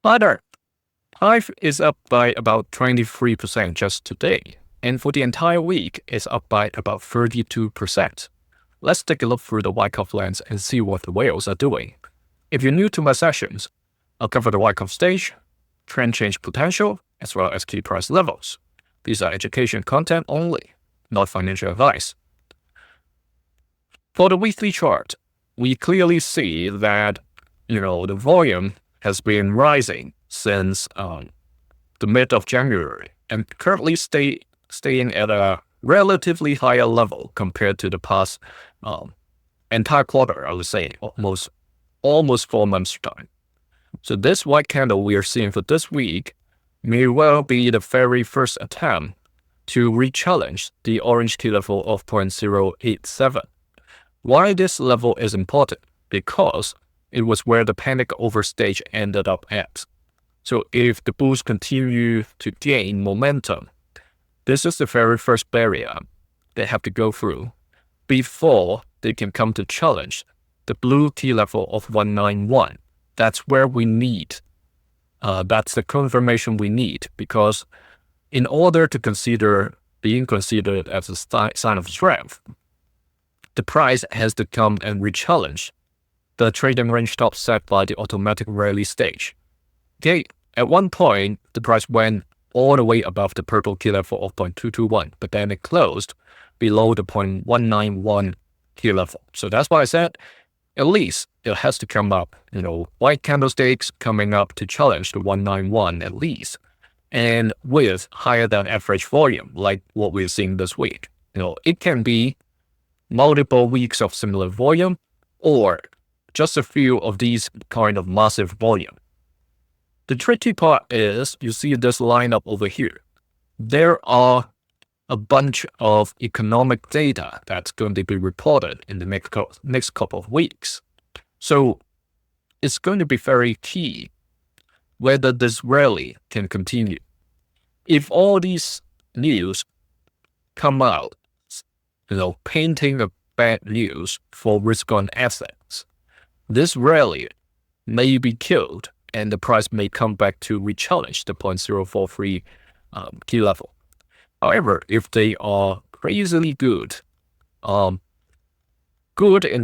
Further, PYTH is up by about 23% just today, and for the entire week, it's up by about 32%. Let's take a look through the Wyckoff lens and see what the whales are doing. If you're new to my sessions, I'll cover the Wyckoff stage, trend change potential, as well as key price levels. These are education content only, not financial advice. For the weekly chart, we clearly see that the volume has been rising since the mid of January and currently staying at a relatively higher level compared to the past entire quarter, I would say, almost 4 months' time. So this white candle we are seeing for this week may well be the very first attempt to re-challenge the orange key level of 0.087. Why this level is important? Because it was where the panic over stage ended up at. So if the bulls continue to gain momentum, this is the very first barrier they have to go through before they can come to challenge the blue key level of 191. That's where we need. That's the confirmation we need, because in order to being considered as a sign of strength, the price has to come and re-challenge the trading range top set by the automatic rally stage. Okay, at one point, the price went all the way above the purple key level of 0.221, but then it closed below the 0.191 key level. So that's why I said, at least it has to come up, white candlesticks coming up to challenge the 191 at least, and with higher than average volume, like what we're seeing this week. It can be multiple weeks of similar volume, or just a few of these kind of massive volume. The tricky part is, you see this lineup over here. There are a bunch of economic data that's going to be reported in the next couple of weeks. So it's going to be very key whether this rally can continue. If all these news come out, painting a bad news for risk-on assets, this rally may be killed and the price may come back to re-challenge the 0.043 key level. However, if they are crazily good in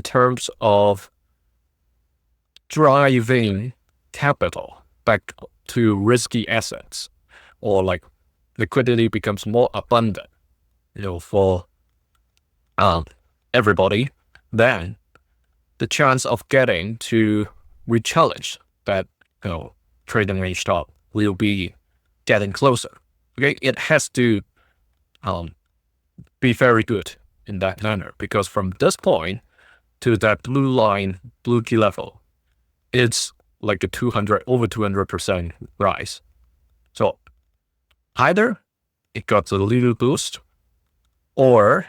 terms of driving capital back to risky assets, or like liquidity becomes more abundant, for everybody, then the chance of getting to re-challenge that trading range top will be getting closer. Okay, it has to be very good in that manner, because from this point to that blue key level, it's like a over 200% rise. So either it got a little boost, or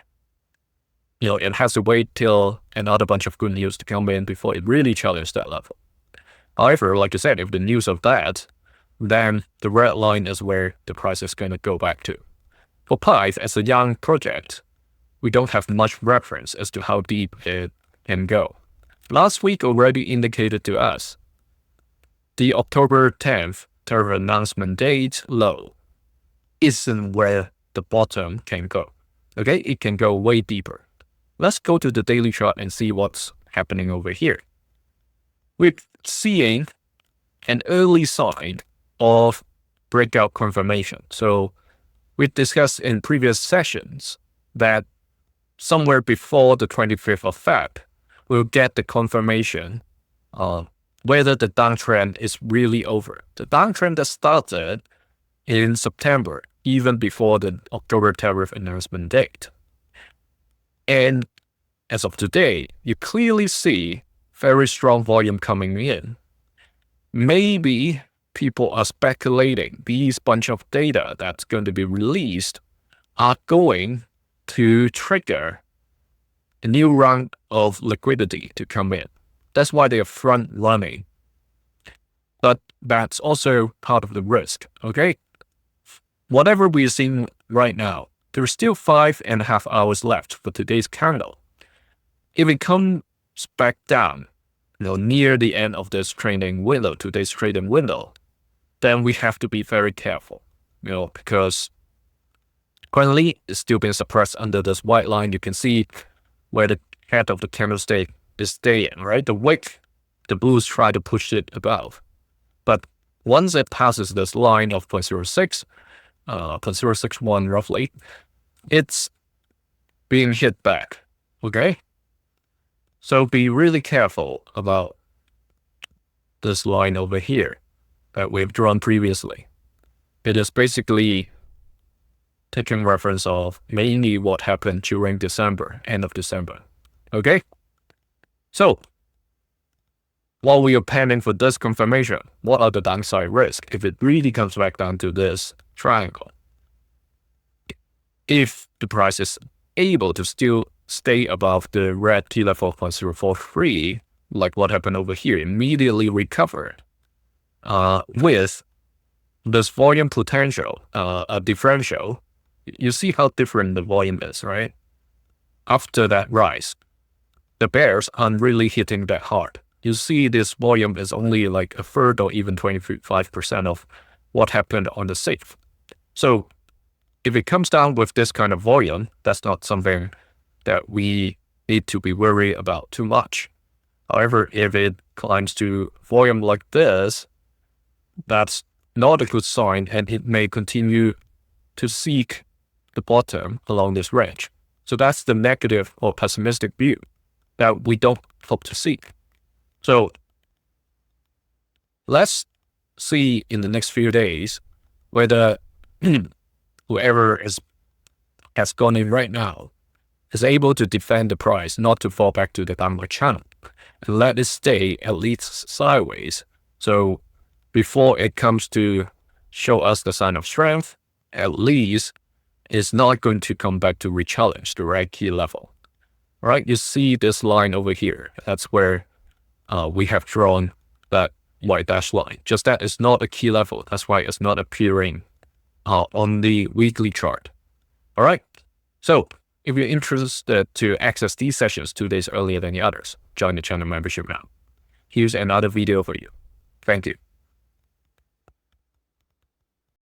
it has to wait till another bunch of good news to come in before it really challenges that level. However, like I said, if the news are bad, then the red line is where the price is going to go back to. For PYTH, as a young project, we don't have much reference as to how deep it can go. Last week already indicated to us the October 10th tariff announcement date low isn't where the bottom can go. Okay, it can go way deeper. Let's go to the daily chart and see what's happening over here. We're seeing an early sign of breakout confirmation. So we discussed in previous sessions that somewhere before the 25th of Feb, we'll get the confirmation whether the downtrend is really over. The downtrend that started in September, even before the October tariff announcement date. And as of today, you clearly see very strong volume coming in. Maybe people are speculating these bunch of data that's going to be released are going to trigger a new round of liquidity to come in. That's why they are front running. But that's also part of the risk, okay? Whatever we're seeing right now, there's still 5.5 hours left for today's candle. If it comes back down, near the end of this trading window, today's trading window, then we have to be very careful, because currently it's still being suppressed under this white line. You can see where the head of the candlestick is staying, right? The wick, the blues try to push it above. But once it passes this line of 0.06, 0.061 roughly, it's being hit back, okay? So be really careful about this line over here that we've drawn previously. It is basically taking reference of mainly what happened during December, end of December, okay? So while we are planning for this confirmation, what are the downside risks if it really comes back down to this triangle? If the price is able to still stay above the red T level of 0.043, like what happened over here, immediately recover with this volume potential, a differential, you see how different the volume is, right? After that rise, the bears aren't really hitting that hard. You see this volume is only like a third or even 25% of what happened on the 6th. So if it comes down with this kind of volume, that's not something that we need to be worried about too much. However, if it climbs to volume like this, that's not a good sign, and it may continue to seek the bottom along this range. So that's the negative or pessimistic view that we don't hope to see. So let's see in the next few days whether whoever has gone in right now is able to defend the price, not to fall back to the downward channel, and let it stay at least sideways. So before it comes to show us the sign of strength, at least it's not going to come back to re-challenge the red key level. Right? You see this line over here. That's where we have drawn that white dash line. Just that it's not a key level. That's why it's not appearing on the weekly chart. All right. So if you're interested to access these sessions 2 days earlier than the others, join the channel membership now. Here's another video for you. Thank you.